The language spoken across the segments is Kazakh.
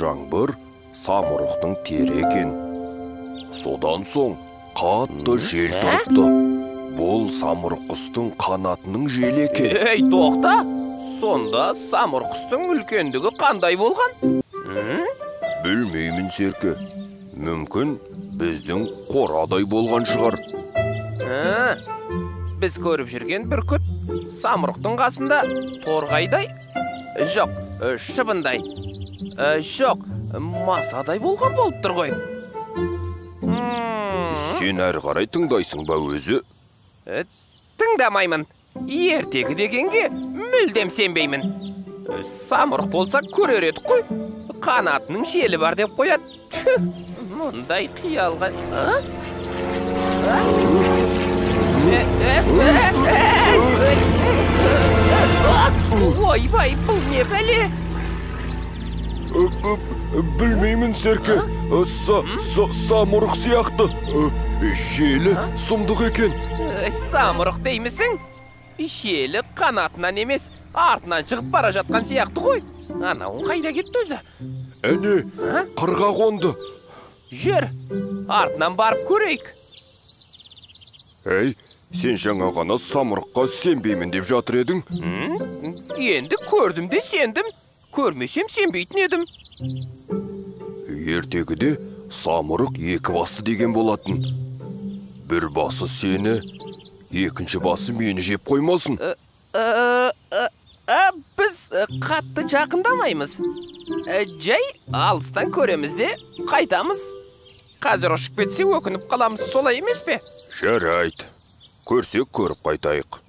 жаңбыр самұрықтың тері екен. Содан соң қатты жел тұрды. Бұл самұрық құстың қанатының желі екен. Ей, тоқта! Сонда самұрық құстың үлкендігі қандай болған? Білмеймін, Серке. Мүмкін біздің қорадай болған шығар. Біз көріп жүрген бүркіт самұрықтың қасында торғайдай, жоқ, шыбындай, жоқ, масадай болған болып тұр ғой. Сен әрі қарай тыңдайсың ба өзі? Тыңдамаймын. Ертегі дегенге мүлдем сенбеймін. Самұрық болса көрер едік қой. Қанатының желі бар деп қояды. Мұндай қиялға... Ойбай, бұл не бәле? Білмеймін, Серке. Самұрық сияқты. Желі сұмдық екен. Самұрық деймісің? Желі қанатынан емес, артынан шығып бара жатқан сияқты ғой. Анауың қайда кетті өзі? Әне, қырға қонды. Жүр, артынан барып көрейік. Әй, сен жаңа ғана самұрыққа сенбеймін деп жатыр едің? Енді көрдім де сендім. Көрмесем сенбейтін едім. Ертегіде самұрық екі басты деген болатын. Бір басы сені, екінші басы мені жеп қоймасын. Біз қатты жақындамаймыз. Жай алыстан көреміз де қайтамыз. Қазір ұшып кетсе өкініп қаламыз, солай емес пе? Жарайды. Көрсек көріп қайтайық.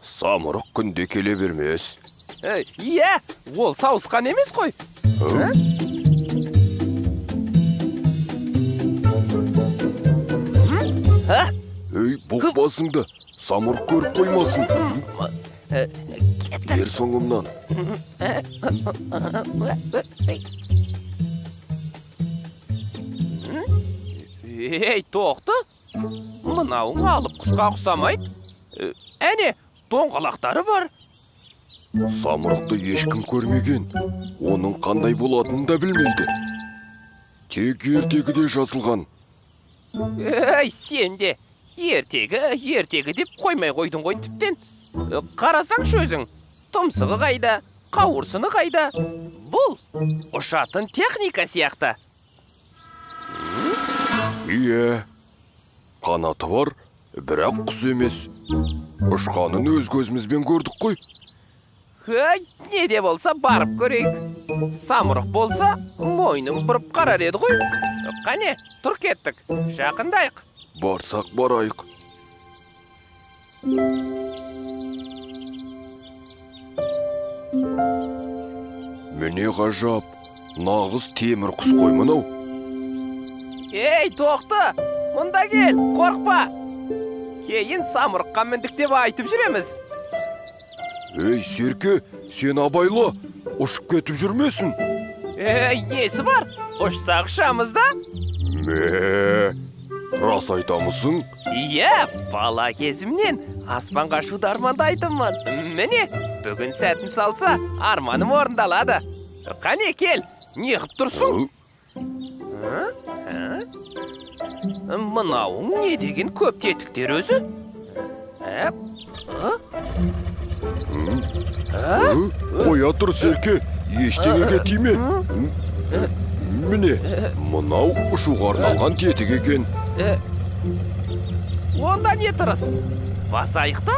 Самұрық күнде келе бермес. Иә, ол сауысқан емес қой. Ей, бұқ басыңды, самұрық көріп қоймасын. Ер соңымнан. Ей, тоқты, мынауың алып құсқа ұқсамайды. Әне, доңғалақтары бар. Самұрықты ешкім көрмеген, оның қандай болатынын да білмейді. Тек ертегіде жазылған. Ей, сен де ертегі деп қоймай қойдың ғой тіптен. Қарасаңшы өзің, тұмсығы қайда, қауырсыны қайда. Бұл ұшатын техника сияқты. Иә, қанаты бар, бірақ құс емес. Ұшқанын өз көзімізбен көрдік қой. Не де болса барып көрейік. Самұрық болса, мойның бұрып қарар еді ғой. Қане, тұр кеттік, жақындайық. Барсақ барайық. Міне ғажап, нағыз темір құс қой мынау. Ей, тоқты, мұнда кел, қорқпа. Кейін самұрыққа міндік деп айтып жүреміз. Ей, Серке, сен абайла, ұшып кетіп жүрмесін. Есі бар, ұшсақ ұшамыз да? Рас айтамысың? Иә, бала кезімнен аспанға ұшуды армандайтынмын. Міне, бүгін сәтін салса, арманым орындалады. Қане, кел, неғып тұрсың? Мынауың не деген көп тетіктер өзі? Қоя тұр, Серке, ештеңеге тиме. Міне, мынау ұшуға арналған тетік екен. Онда не тұрыс? Басайық та?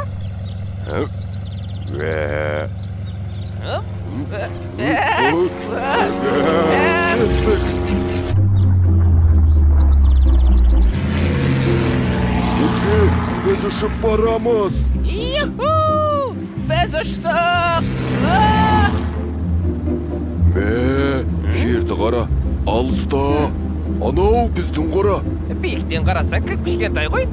Кеттік. Серке, біз ұшып барамыз. Юху! Біз ұштық! Жерді қара, алыста. Анау біздің қора. Биіктен қарасаң кішкентай ғой.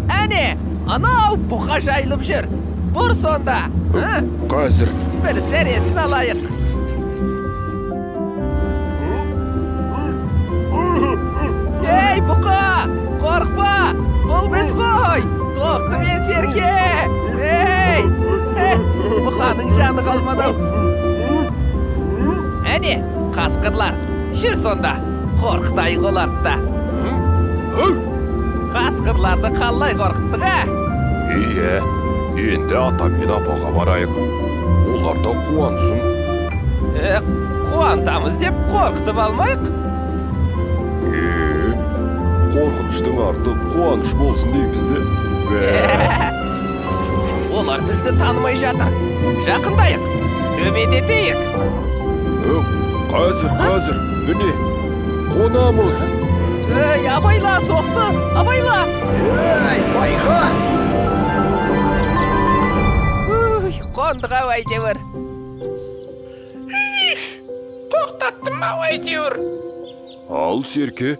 Әне, анау бұқа жайылып жүр. Бұр сонда. Қазір. Бір сәресін алайық. Ей, бұқа, қорқпа. Бұл біз ғой. Тоқты мен Серке. Ей, бұқаның жаны қалмады. әне қасқырлар жүр сонда қорқытайық оларды да. Қасқырларды қалай қорқыттық, Иә, енді ата мен апаға барайық. Олар да қуансын. Қуантамыз деп қорқытып алмайық. Қорқыныштың арты қуаныш болсын дейміз де. Олар бізді танымай жатыр. Жақындайық, төмендетейік. Қазір, міне, қонамыз. Абайла, тоқты, абайла. Байға! Қондық ау әйтеуір. Тоқтаттым ау әйтеуір. Ал Серке,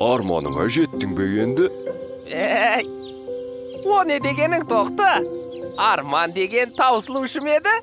арманыңа жеттің бе енді? О не дегенің тоқты? Арман деген таусылушы ма еді?